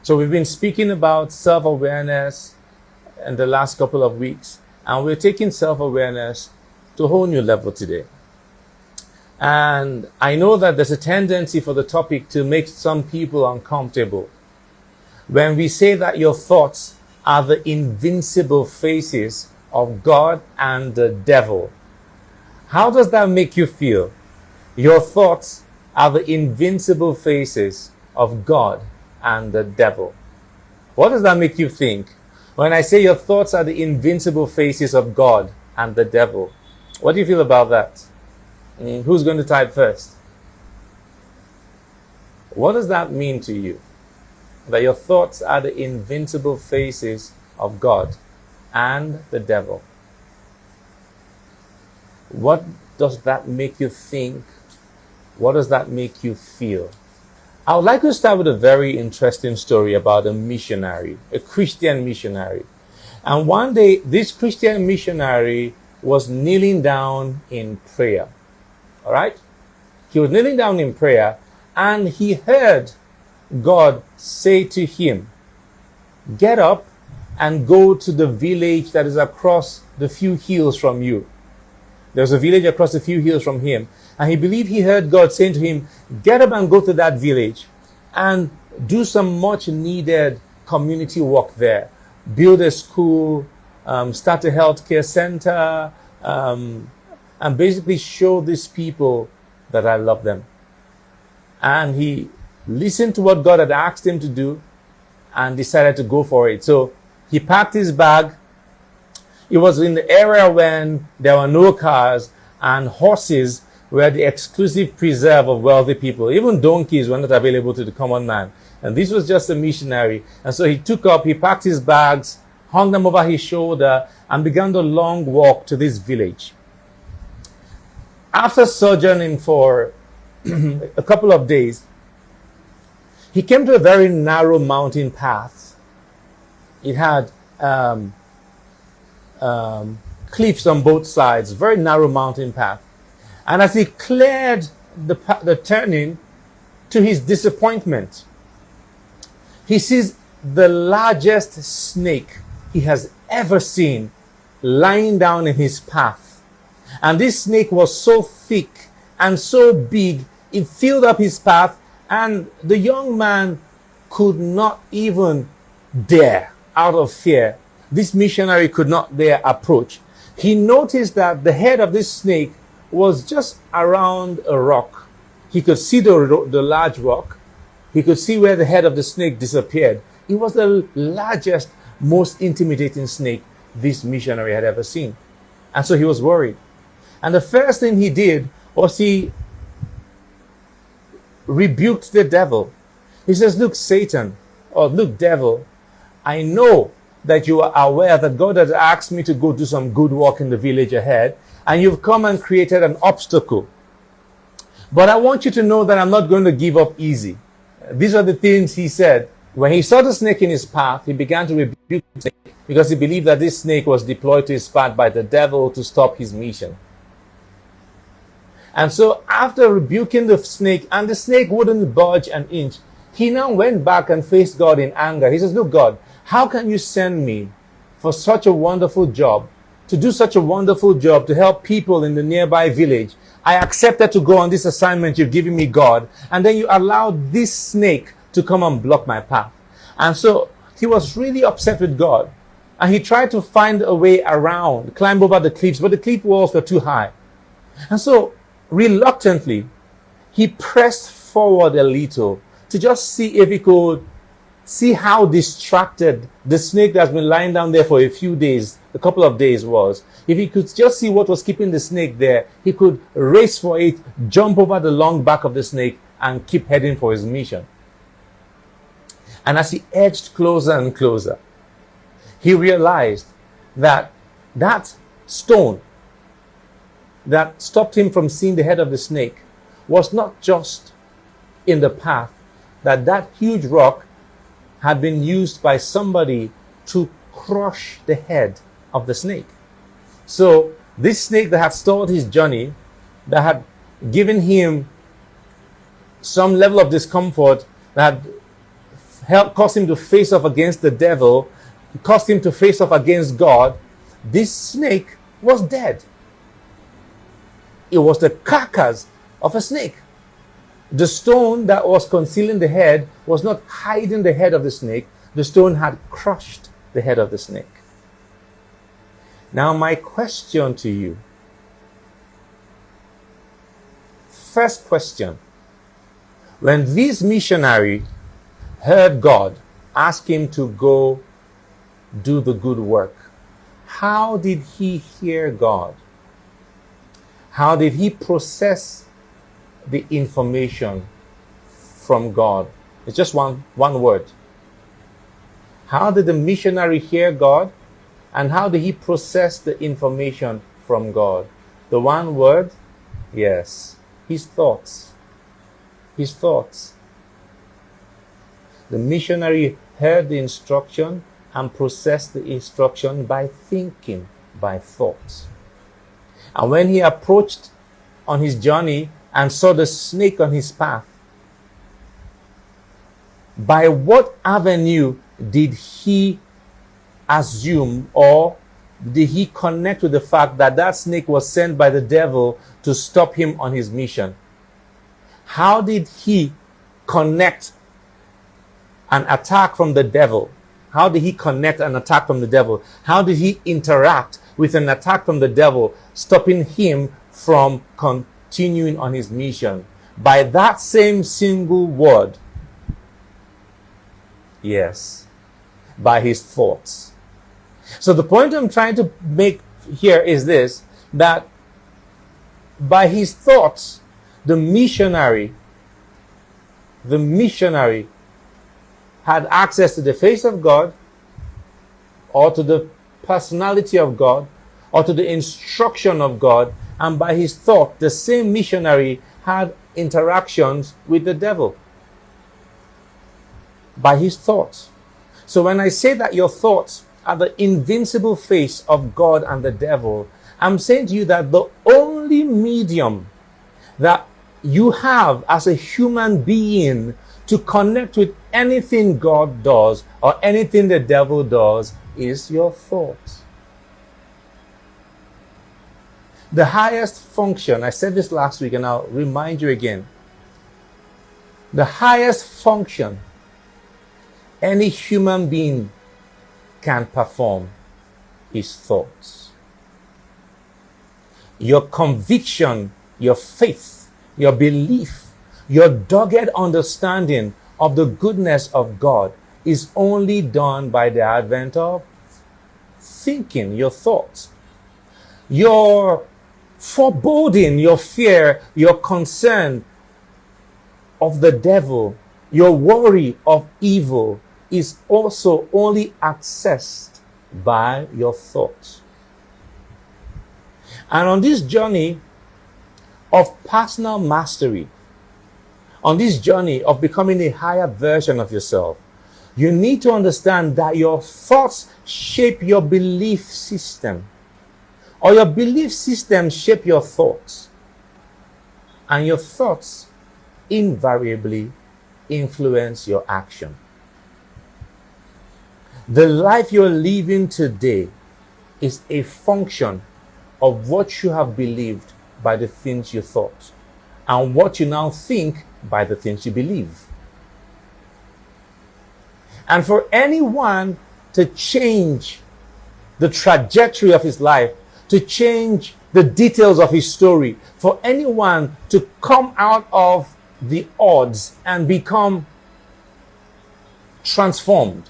So we've been speaking about self-awareness in the last couple of weeks, and we're taking self-awareness to a whole new level today. And I know that there's a tendency for the topic to make some people uncomfortable. When we say that your thoughts are the invincible faces of God and the devil, how does that make you feel? Your thoughts are the invincible faces of God and the devil. What does that make you think? When I say your thoughts are the invincible faces of God and the devil, what do you feel about that? Who's going to type first? What does that mean to you? That your thoughts are the invincible faces of God and the devil. What does that make you think? What does that make you feel? I would like to start with a very interesting story about a missionary, a Christian missionary. And one day, this Christian missionary was kneeling down in prayer. All right? He was kneeling down in prayer, and he heard God say to him, "Get up and go to the village that is across the few hills from you." There was a village across a few hills from him, and he believed he heard God saying to him, "Get up and go to that village and do some much needed community work there. Build a school, start a healthcare center, and basically show these people that I love them." And he listened to what God had asked him to do and decided to go for it. So he packed his bag. It was in the era when there were no cars, and horses were the exclusive preserve of wealthy people. Even donkeys were not available to the common man. And this was just a missionary. And so he packed his bags, hung them over his shoulder, and began the long walk to this village. After sojourning for a couple of days, he came to a very narrow mountain path. It had cliffs on both sides, very narrow mountain path. And as he cleared the turning, to his disappointment, he sees the largest snake he has ever seen lying down in his path. And this snake was so thick and so big, it filled up his path, and the young man could not even dare, out of fear. This missionary could not dare approach. He noticed that the head of this snake was just around a rock. He could see the large rock. He could see where the head of the snake disappeared. It was the largest, most intimidating snake this missionary had ever seen. And so he was worried. And the first thing he did was he rebuked the devil. He says, "Look, Satan, or look, devil, I know that you are aware that God has asked me to go do some good work in the village ahead, and you've come and created an obstacle. But I want you to know that I'm not going to give up easy." These are the things he said. When he saw the snake in his path, he began to rebuke the snake because he believed that this snake was deployed to his path by the devil to stop his mission. And so after rebuking the snake, and the snake wouldn't budge an inch, he now went back and faced God in anger. He says, "Look, God, how can you send me for such a wonderful job, to do such a wonderful job, to help people in the nearby village? I accepted to go on this assignment you've given me, God, and then you allowed this snake to come and block my path." And so he was really upset with God. And he tried to find a way around, climb over the cliffs, but the cliff walls were too high. And so reluctantly, he pressed forward a little to just see if he could see how distracted the snake that's been lying down there for a couple of days was. If he could just see what was keeping the snake there, he could race for it, jump over the long back of the snake, and keep heading for his mission. And as he edged closer and closer, he realized that that stone that stopped him from seeing the head of the snake was not just in the path, that huge rock had been used by somebody to crush the head of the snake. So this snake that had stalled his journey, that had given him some level of discomfort, that had caused him to face off against the devil, caused him to face off against God, this snake was dead. It was the carcass of a snake. The stone that was concealing the head was not hiding the head of the snake. The stone had crushed the head of the snake. Now my question to you. First question. When this missionary heard God ask him to go do the good work, how did he hear God? How did he process the information from God? It's just one word. How did the missionary hear God? And how did he process the information from God? The one word? Yes. His thoughts. His thoughts. The missionary heard the instruction and processed the instruction by thinking, by thoughts. And when he approached on his journey and saw the snake on his path, by what avenue did he assume, or did he connect with the fact that that snake was sent by the devil to stop him on his mission? How did he connect an attack from the devil? How did he connect an attack from the devil? How did he interact with an attack from the devil, stopping him from continuing on his mission? By that same single word. Yes. By his thoughts. So the point I'm trying to make here is this, that by his thoughts, the missionary had access to the face of God, or to the personality of God, or to the instruction of God, and by his thought, the same missionary had interactions with the devil. By his thoughts. So when I say that your thoughts are the invincible face of God and the devil, I'm saying to you that the only medium that you have as a human being to connect with anything God does or anything the devil does is your thoughts. The highest function, I said this last week and I'll remind you again. The highest function any human being can perform is thoughts. Your conviction, your faith, your belief, your dogged understanding of the goodness of God is only done by the advent of thinking, your thoughts. Your foreboding, your fear, your concern of the devil, your worry of evil is also only accessed by your thoughts. And on this journey of personal mastery, on this journey of becoming a higher version of yourself, you need to understand that your thoughts shape your belief system, or your belief system shape your thoughts, and your thoughts invariably influence your action. The life you're living today is a function of what you have believed by the things you thought, and what you now think by the things you believe. And for anyone to change the trajectory of his life, to change the details of his story, for anyone to come out of the odds and become transformed,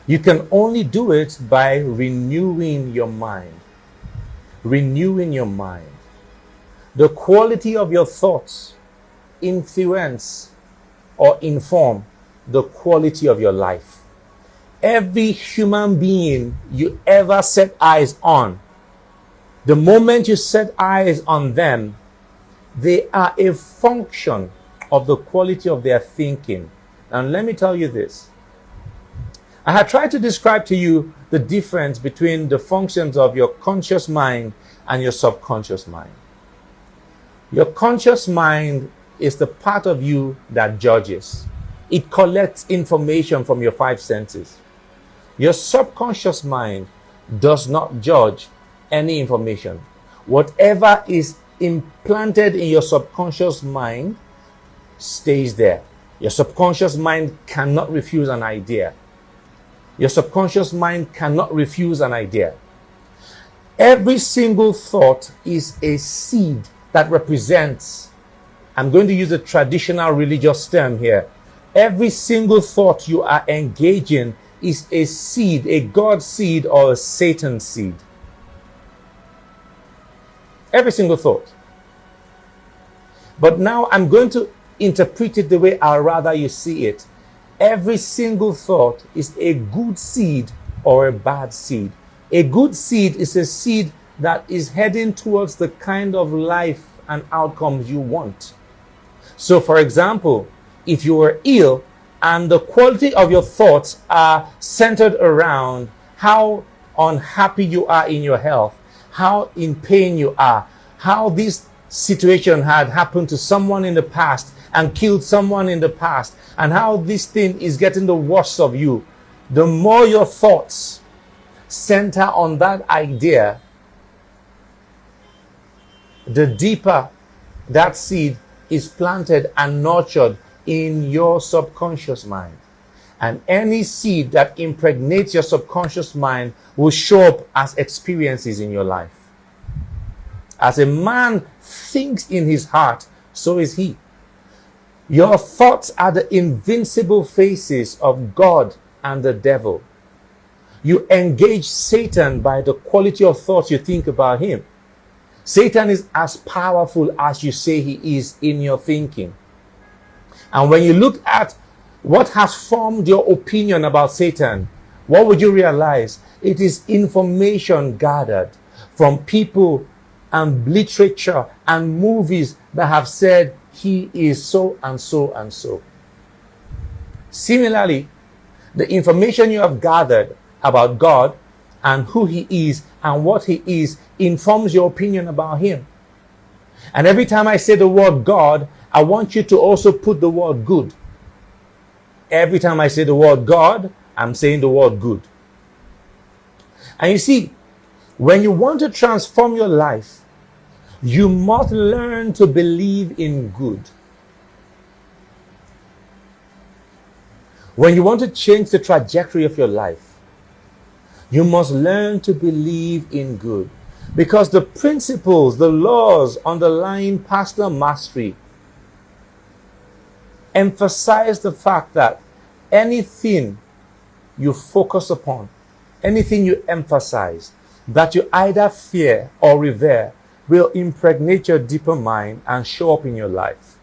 you can only do it by renewing your mind. Renewing your mind. The quality of your thoughts influence or inform the quality of your life. Every human being you ever set eyes on, the moment you set eyes on them, they are a function of the quality of their thinking. And let me tell you this. I have tried to describe to you the difference between the functions of your conscious mind and your subconscious mind. Your conscious mind is the part of you that judges. It collects information from your five senses. Your subconscious mind does not judge any information. Whatever is implanted in your subconscious mind stays there. Your subconscious mind cannot refuse an idea. Your subconscious mind cannot refuse an idea. Every single thought is a seed that represents, I'm going to use a traditional religious term here. Every single thought you are engaging is a seed, a God seed or a Satan seed. Every single thought. But now I'm going to interpret it the way I'd rather you see it. Every single thought is a good seed or a bad seed. A good seed is a seed that is heading towards the kind of life and outcomes you want. So, for example, if you are ill and the quality of your thoughts are centered around how unhappy you are in your health, how in pain you are, how this situation had happened to someone in the past and killed someone in the past, and how this thing is getting the worst of you, the more your thoughts center on that idea, the deeper that seed is planted and nurtured in your subconscious mind. And any seed that impregnates your subconscious mind will show up as experiences in your life. As a man thinks in his heart, so is he. Your thoughts are the invincible faces of God and the devil. You engage Satan by the quality of thoughts you think about him. Satan is as powerful as you say he is in your thinking. And when you look at what has formed your opinion about Satan, what would you realize? It is information gathered from people and literature and movies that have said he is so and so and so. Similarly, the information you have gathered about God and who he is and what he is informs your opinion about him. And every time I say the word God, I want you to also put the word good. Every time I say the word God, I'm saying the word good. And you see, when you want to transform your life, you must learn to believe in good. When you want to change the trajectory of your life, you must learn to believe in good. Because the principles, the laws underlying personal mastery emphasize the fact that anything you focus upon, anything you emphasize, that you either fear or revere, will impregnate your deeper mind and show up in your life.